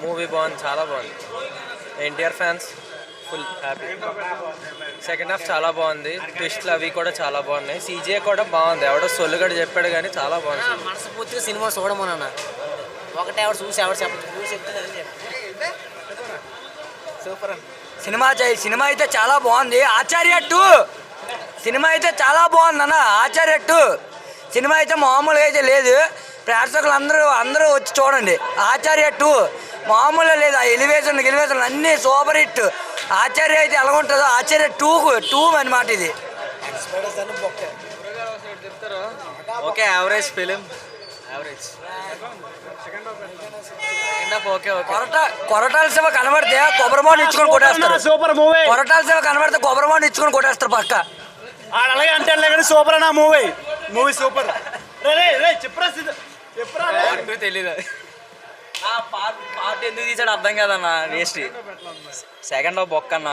Movie బాగుంది, చాలా బాగుంది. NTR fans full happy. Second half చాలా బాగుంది, ట్విస్ట్లు అవి కూడా చాలా బాగున్నాయి. సీజీఏ కూడా బాగుంది, ఎవడో సొల్లుగడ చెప్పాడు కానీ చాలా బాగుంది. మనస్ఫూర్తిగా సినిమా చూడమన్నా, ఒకటే ఎవరు చూసి ఎవరు చెప్తే సూపర్. సినిమా అయితే చాలా బాగుంది. ఆచార్య 2 సినిమా అయితే చాలా బాగుంది అన్న. ఆచార్య 2 సినిమా అయితే మామూలుగా అయితే లేదు. ప్రేక్షకులు అందరూ వచ్చి చూడండి. ఆచార్య 2 మామూలుగా లేదు. ఆ ఎలివేషన్ అన్నీ సూపర్ హిట్. ఆచార్య అయితే ఎలా ఉంటుందో ఆచార్య 2 అన్నమాట ఇది. Okay, average film, average. Okay okay. Koratala Shiva కనబడితే కొబ్బరిమోహన్ ఇచ్చుకొని కొట్టేస్తారు. Super movie. కొరటాల శివ కనబడితే కొబ్బరిమోహన్ ఇచ్చుకొని కొట్టేస్తారు పక్క. అలాగే అంటే కానీ సూపర్ అన్న మూవీ సూపర్. చెప్పరా తెలీదు. పార్ట్ ఎందుకు తీసాడు అర్థం కాదన్న. వేస్ట్. సెకండ్ లో బొక్క అన్న.